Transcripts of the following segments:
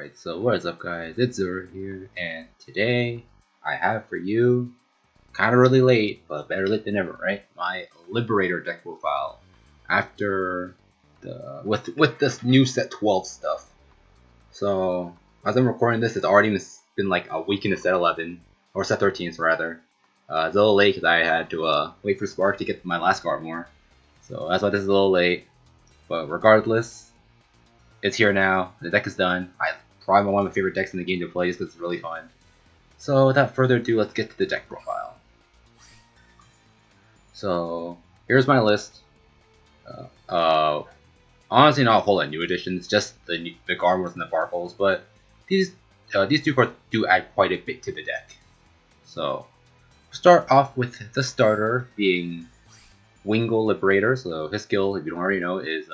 Alright, so what is up guys, it's Zura here, and today I have for you, kind of really late, but better late than never, right? My Liberator deck profile, after with this new set 12 stuff. So, as I'm recording this, it's already been like a week into set 11, or set 13 rather. It's a little late because I had to wait for Spark to get my last Garmore, so that's why this is a little late, but regardless, it's here now. The deck is done. Probably one of my favorite decks in the game to play just because it's really fun. So without further ado, let's get to the deck profile. So here's my list. Honestly, not a whole lot of new additions, just the Garmores and the Barkles, but these two cards do add quite a bit to the deck. So start off with the starter being Garmore Liberator. So his skill, if you don't already know, is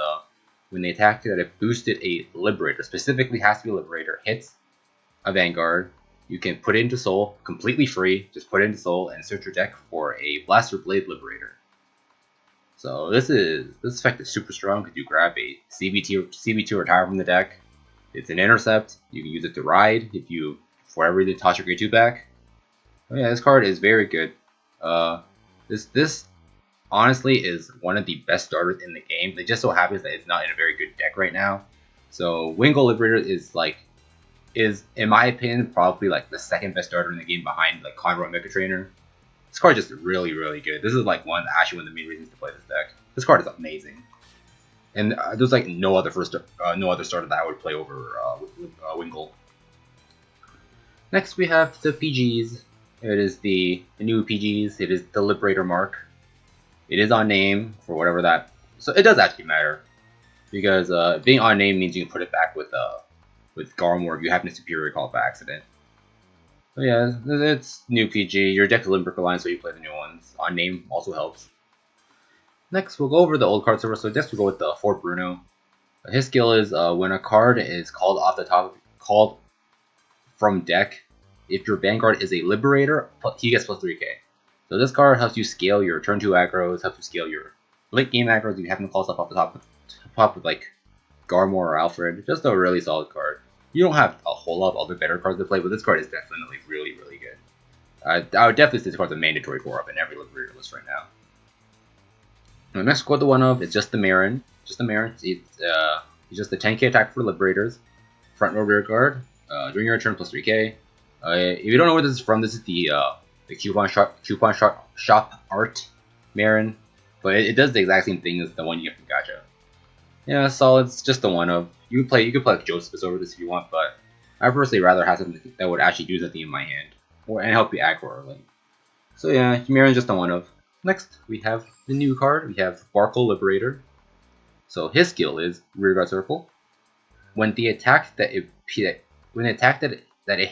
when they attack that it boosted a Liberator, specifically has to be a Liberator, hits a Vanguard, you can put it into Soul, completely free, just put it into Soul and search your deck for a Blaster Blade Liberator. So this effect is super strong because you grab a CB2 retire from the deck. It's an intercept, you can use it to ride if you, for whatever reason, toss your grade 2 back. Oh yeah, this card is very good. This honestly is one of the best starters in the game. It just so happens that it's not in a very good deck right now. So Garmore Liberator is in my opinion probably like the second best starter in the game behind like Cardfight Mega Trainer. This card is just really actually good. This is like one of the main reasons to play this deck. This card is amazing, and there's like no other starter that I would play over Garmore. Next we have the PGs. It is the new PGs. It is the Liberator mark. It is on name for whatever that, so it does actually matter because being on name means you can put it back with Garmore if you happen to superior call by accident. So yeah, it's new PG. Your deck is Limbrick Alliance, so you play the new ones. On name also helps. Next, we'll go over the old card server. So next we'll go with the Fort Bruno. His skill is when a card is called from deck, if your Vanguard is a Liberator, he gets plus 3k. So this card helps you scale your turn 2 aggros, helps you scale your late game aggros if you happen to call stuff off the top with like Garmore or Alfred. Just a really solid card. You don't have a whole lot of other better cards to play, but this card is definitely really good. I would definitely say this card's a mandatory 4-up in every Liberator list right now. The next card, the one of, is just the Marin. He's just a 10k attack for Liberators. Front row rear guard. During your turn plus 3k. If you don't know where this is from, this is the coupon shop art Marin, but it does the exact same thing as the one you get from Gacha. Yeah, solid. It's just the one of. You could play like Josephus over this if you want, but I personally rather have something that would actually do something in my hand and help you aggro early. So yeah, Marin's just the one of. Next, we have the new card. We have Garmore Liberator. So his skill is rear guard circle. When the attack that it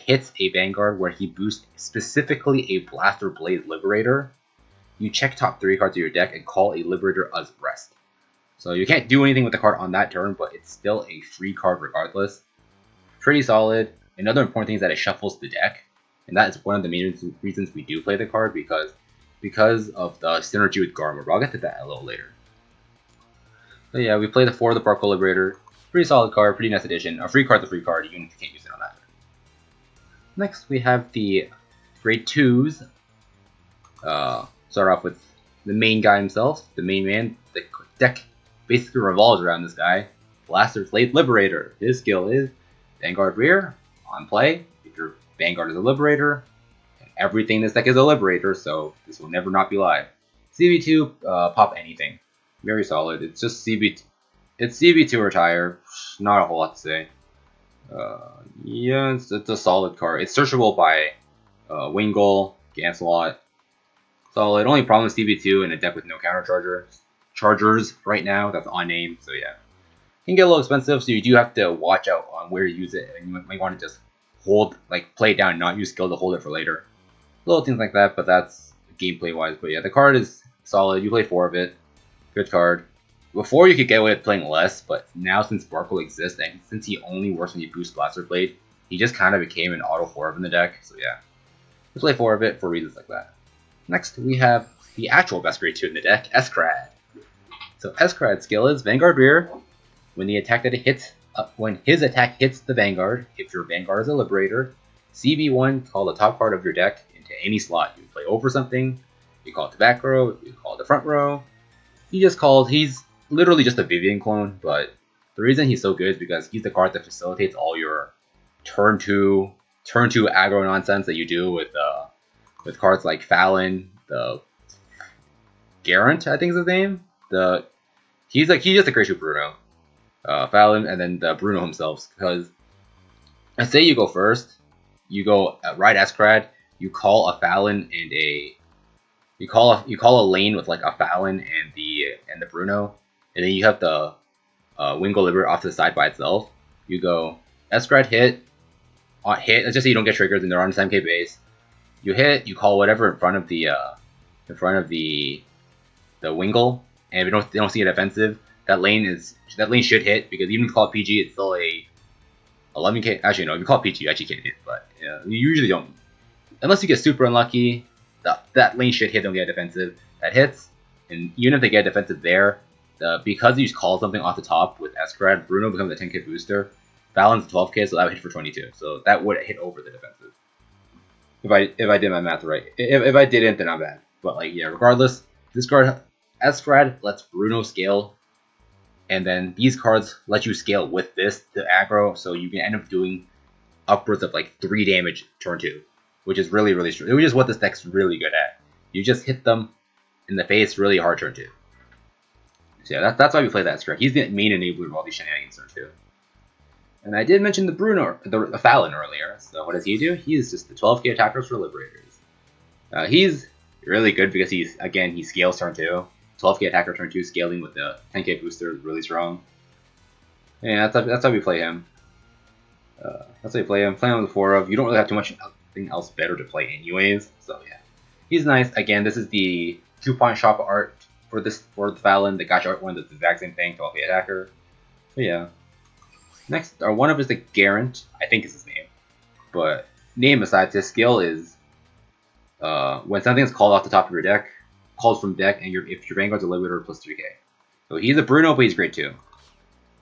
hits a Vanguard where he boosts specifically a Blaster Blade Liberator, you check top 3 cards of your deck and call a Liberator as rest. So you can't do anything with the card on that turn, but it's still a free card regardless. Pretty solid. Another important thing is that it shuffles the deck, and that is one of the main reasons we do play the card, because of the synergy with Garmore. But I'll get to that a little later. So yeah, we play the 4 of the Garmore Liberator. Pretty solid card, pretty nice addition. A free card's a free card, even if you can't use it on that turn. Next, we have the grade 2s. Start off with the main guy himself, the main man. The deck basically revolves around this guy. Blaster Blade Liberator. His skill is Vanguard Rear, on play. If your Vanguard is a Liberator, and everything in this deck is a Liberator, so this will never not be live. CB2, pop anything. Very solid. It's just CB2. It's CB2 retire. Not a whole lot to say. Yeah, it's a solid card. It's searchable by Wingull, Ganslot. Solid. Only problem with CB2 in a deck with no counter chargers right now. That's on name, so yeah. It can get a little expensive, so you do have to watch out on where you use it. And you might want to just play it down and not use skill to hold it for later. Little things like that, but that's gameplay wise. But yeah, the card is solid. You play 4 of it. Good card. Before you could get away with playing less, but now since Barkle exists, and since he only works when you boost Blaster Blade, he just kind of became an auto 4 in the deck, so yeah. We play 4 of it for reasons like that. Next, we have the actual best grade 2 in the deck, Eskrad. So Eskrad's skill is Vanguard Rear. When the attack that it hits when his attack hits the Vanguard, if your Vanguard is a Liberator, CB1, call the top card of your deck into any slot. You play over something, you call it the back row, you call it the front row. He's literally just a Vivian clone, but the reason he's so good is because he's the card that facilitates all your turn two aggro nonsense that you do with cards like Fallon, the Garant, I think is his name. He's just a great shoot Bruno. Fallon, and then the Bruno himself, because let's say you go first, you go right Escrad, you call a Fallon and you call a lane with like a Fallon and the Bruno, and then you have the Wingo Liberator off to the side by itself. You go Escrad hit, let's just say you don't get triggers and they're on the 10k base. You hit, you call whatever in front of the Wingle, and if they don't see it offensive, that lane should hit, because even if you call it PG, it's still a 11k. Actually, no, if you call it PG, you actually can't hit, but you usually don't. Unless you get super unlucky, that lane should hit, don't get defensive. That hits, and even if they get defensive there, because you call something off the top with Escrad, Bruno becomes a 10k booster. Fallon's 12k, so that would hit for 22. So that would hit over the defensive. If I did my math right. If I didn't, then I'm bad. But like, yeah, regardless, this card Escrad lets Bruno scale, and then these cards let you scale with this to aggro, so you can end up doing upwards of like 3 damage turn 2, which is really, really strong. Which is what this deck's really good at. You just hit them in the face really hard turn 2. So yeah, that's why we play that Escrad. He's the main enabler of all these shenanigans turn 2. And I did mention the Fallon earlier. So what does he do? He's just the 12k attackers for Liberators. He's really good because he scales turn 2. 12k attacker turn 2 scaling with the 10k booster is really strong. Yeah, that's how we play him. That's how you play him. Play him with the 4 of. You don't really have too much else better to play anyways. So yeah, he's nice. Again, this is the 2-point shop art for the Fallon. The gacha art one that's the exact same thing, 12k attacker. So yeah. Next, one of is the Garant, I think is his name. But name aside, his skill is when something is called off the top of your deck, calls from deck, and if your Vanguard's a Liberator, plus 3k. So he's a Bruno, but he's great too.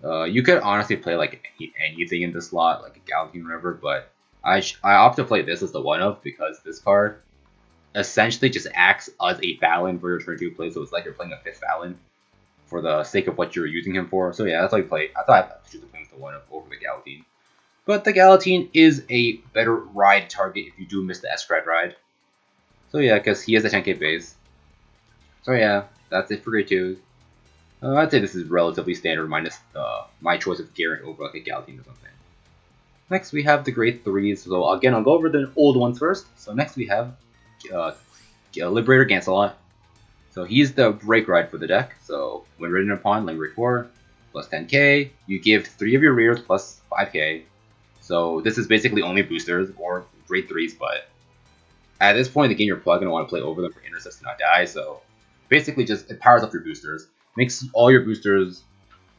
You could honestly play like anything in this slot, like a Galatine or whatever, but I opt to play this as the one of, because this card essentially just acts as a Fallon for your turn 2 play, so it's like you're playing a 5th Fallon for the sake of what you're using him for. So yeah, that's how you play. I thought I should play with the one of over the Galatine. But the Galatine is a better ride target if you do miss the Escrad ride. So yeah, because he has a 10k base. So yeah, that's it for grade 2. I'd say this is relatively standard, minus my choice of Garrett over like a Galatine or something. Next we have the grade 3s. So again, I'll go over the old ones first. So next we have Liberator Gancelot. So he's the break ride for the deck. So when ridden upon, lane grade 4, plus 10k, you give 3 of your rears plus 5k. So this is basically only boosters or grade 3s, but at this point in the game, you're probably going to want to play over them for intercepts to not die. So basically just it powers up your boosters, makes all your boosters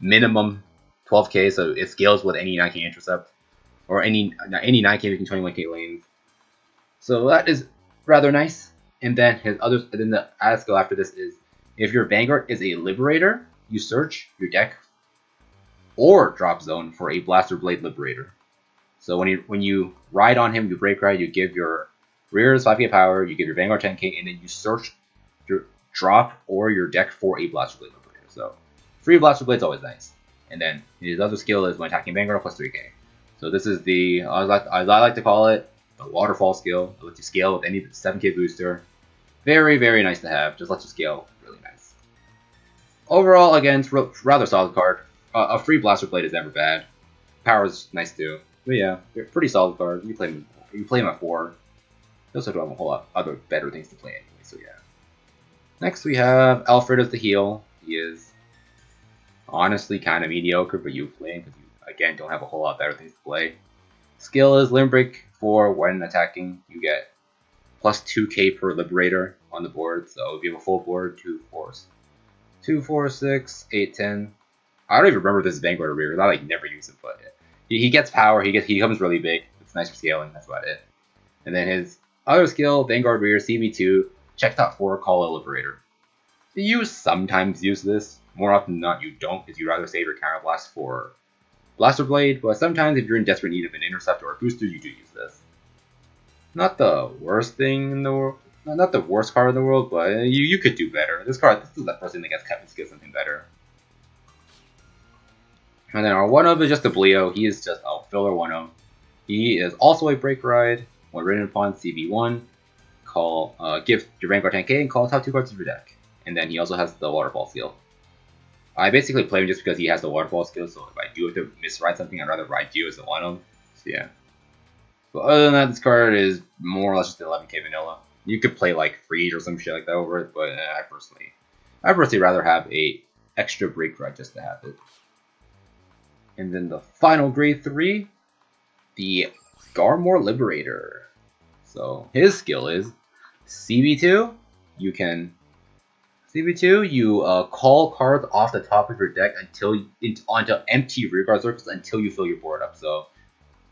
minimum 12k, so it scales with any 9k intercept, or any 9k making 21k lanes. So that is rather nice. And then the add skill after this is, if your Vanguard is a Liberator, you search your deck or drop zone for a Blaster Blade Liberator. So when you ride on him, you break ride, you give your rears 5k power, you give your Vanguard 10k, and then you search your drop or your deck for a Blaster Blade Liberator. So free Blaster Blade is always nice. And then his other skill is when attacking Vanguard plus 3k. So this is the, I like to call it the waterfall skill. It lets you scale with any 7k booster. Very, very nice to have. Just lets you scale. Really nice. Overall, again, it's rather solid card. A free Blaster Blade is never bad. Power is nice too. But yeah, pretty solid card. You play him at 4. You also don't have a whole lot other better things to play anyway. So yeah. Next we have Alfred as the heal. He is honestly kind of mediocre, but you play him because you again don't have a whole lot better things to play. Skill is Limb Break for when attacking. You get plus 2k per Liberator on the board. So if you have a full board, 2, 4, 6, 8, 10. I don't even remember this Vanguard or Rear. I like never use it, but he gets power. He becomes really big. It's nice for scaling. That's about it. And then his other skill, Vanguard Rear, CB2, check top 4, call a Liberator. You sometimes use this. More often than not, you don't, because you'd rather save your counterblast for Blaster Blade, but sometimes if you're in desperate need of an intercept or a booster, you do use this. Not the worst thing in the world, not the worst card in the world, but you could do better. This is the first thing that gets kept to get something better. And then our 1-of is just a Bleo. He is just a filler 1-of. He is also a Break Ride. When written upon CB1, give your Vanguard 10k and call top 2 cards of your deck. And then he also has the Waterfall skill. I basically play him just because he has the Waterfall skill, so if I do have to misride something, I'd rather ride you as the 1-of. So yeah. But other than that, this card is more or less just 11k vanilla. You could play like Freeze or some shit like that over it, but I personally rather have a extra Break Ride just to have it. And then the final grade 3, the Garmore Liberator. So his skill is CB2. You call cards off the top of your deck onto empty rearguard circles until you fill your board up. So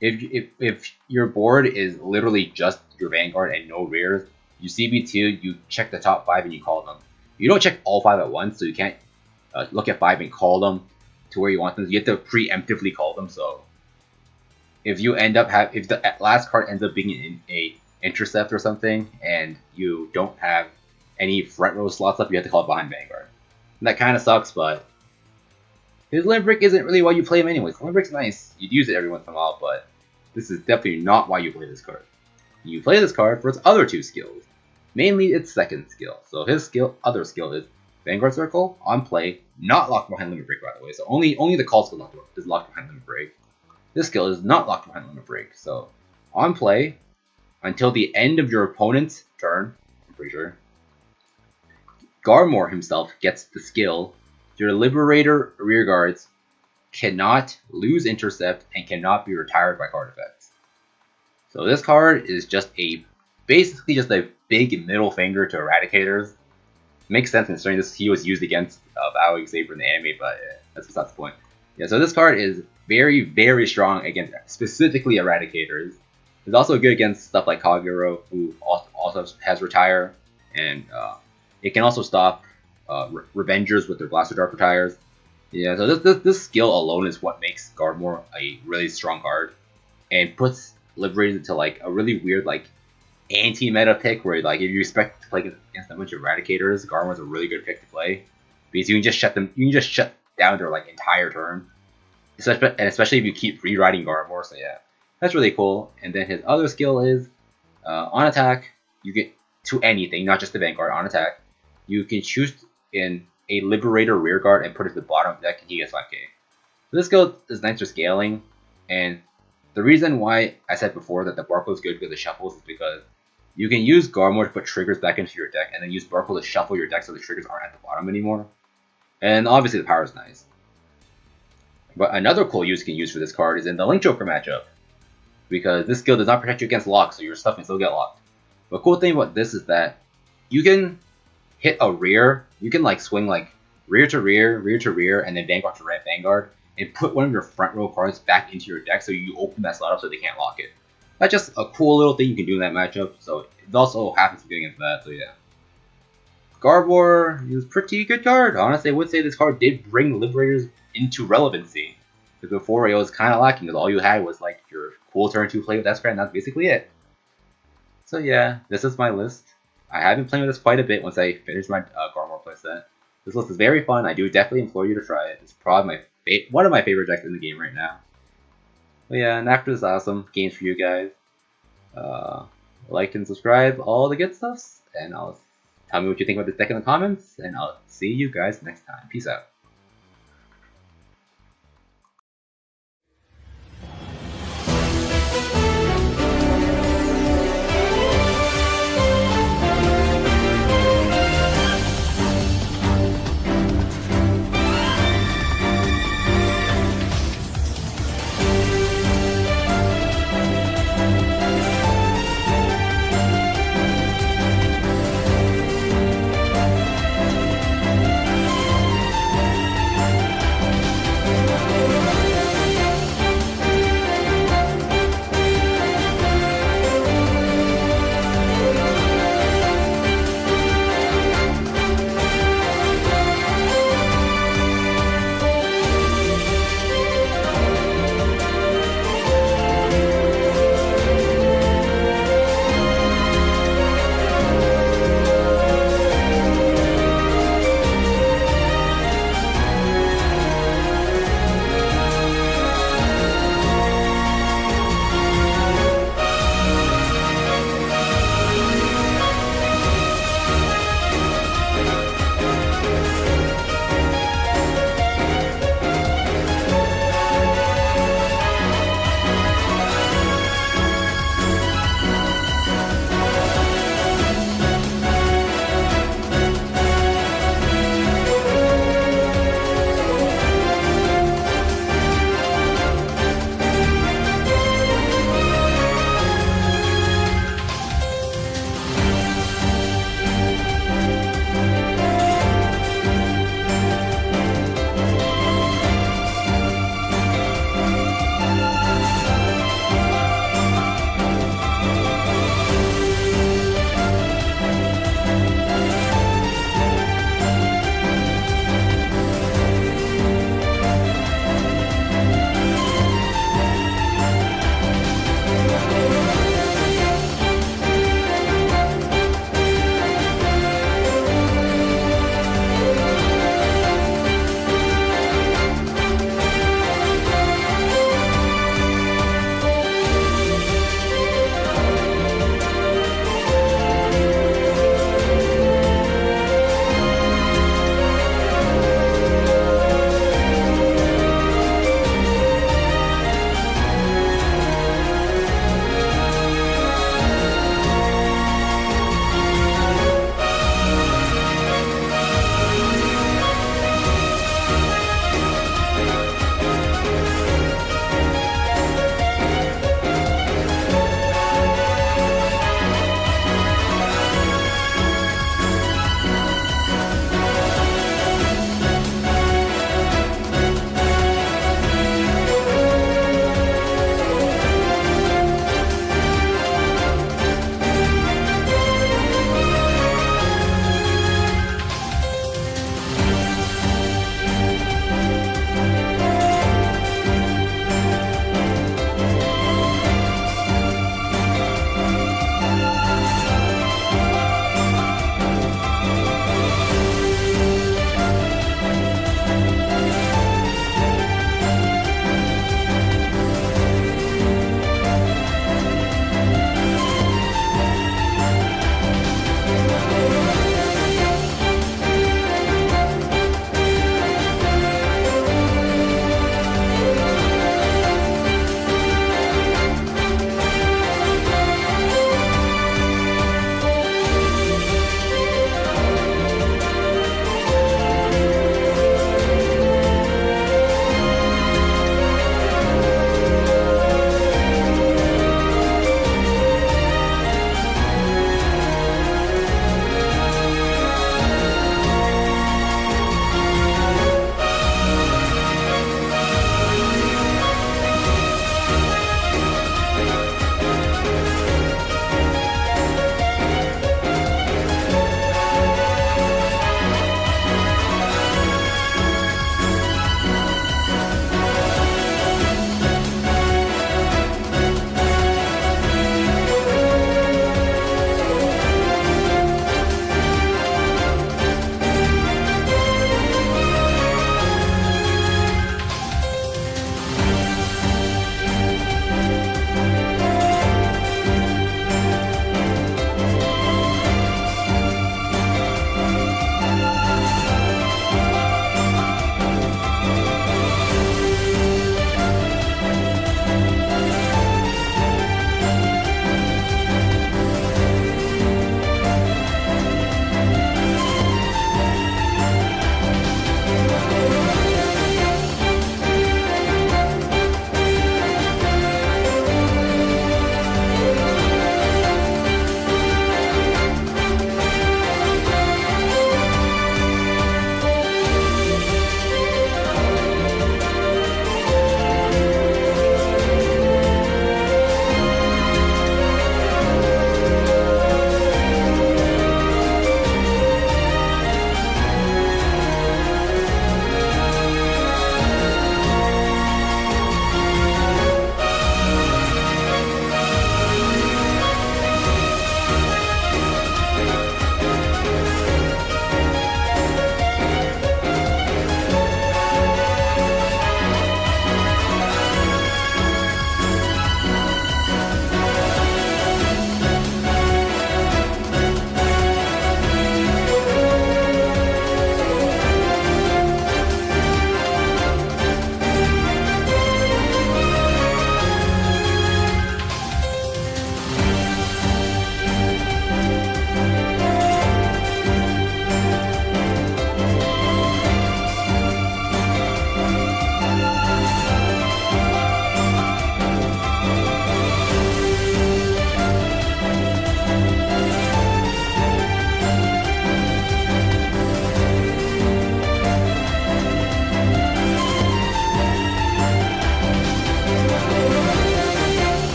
if your board is literally just your Vanguard and no rears, you CB2, you check the top 5 and you call them. You don't check all 5 at once, so you can't look at 5 and call them to where you want them. You have to preemptively call them. So if you end up if the last card ends up being a intercept or something, and you don't have any front row slots up, you have to call it behind Vanguard. And that kind of sucks, but his Limbrick isn't really why you play him anyways. Limbrick's nice. You'd use it every once in a while, but this is definitely not why you play this card. You play this card for its other 2 skills, mainly its second skill. So his other skill is Vanguard Circle on play, not locked behind Limit Break, by the way. So only the call skill is locked behind Limit Break. This skill is not locked behind Limit Break. So on play, until the end of your opponent's turn, I'm pretty sure, Garmore himself gets the skill. Your Liberator rearguards cannot lose intercept and cannot be retired by card effects. So this card is basically just a big middle finger to Eradicators. Makes sense considering he was used against Valor Saber in the anime, but that's besides the point. Yeah, so this card is very, very strong against specifically Eradicators. It's also good against stuff like Kagero, who also has Retire, and it can also stop Revengers with their Blaster Dart Retires. Yeah, so this skill alone is what makes Garmore a really strong card, and puts Liberators into like a really weird like anti-meta pick where like if you expect to play against a bunch of Eradicators, Garmore's a really good pick to play because you can just shut down their like entire turn, especially if you keep rewriting Garmore. So yeah, that's really cool. And then his other skill is on attack, you get to anything, not just the Vanguard. On attack, you can choose in a Liberator rearguard and put it at the bottom of the deck, and he gets 5k. So this skill is nice for scaling, and the reason why I said before that the Barco is good because it shuffles is because you can use Garmore to put triggers back into your deck, and then use Barco to shuffle your deck so the triggers aren't at the bottom anymore. And obviously the power is nice. But another cool use you can use for this card is in the Link Joker matchup, because this skill does not protect you against locks, so your stuff can still get locked. The cool thing about this is that you can hit a rear, you can like swing like rear to rear, and then Vanguard to Vanguard, and put one of your front row cards back into your deck so you open that slot up so they can't lock it. That's just a cool little thing you can do in that matchup, so it also happens to be against that, so yeah. Garmore is a pretty good card. Honestly, I would say this card did bring Liberators into relevancy, because before it was kind of lacking, because all you had was like your cool turn 2 play with Esper, and that's basically it. So yeah, this is my list. I have been playing with this quite a bit once I finish my Garmore playset. This list is very fun. I do definitely implore you to try it. It's probably one of my favorite decks in the game right now. But yeah, and after this awesome games for you guys, like and subscribe, all the good stuffs, and tell me what you think about this deck in the comments, and I'll see you guys next time. Peace out.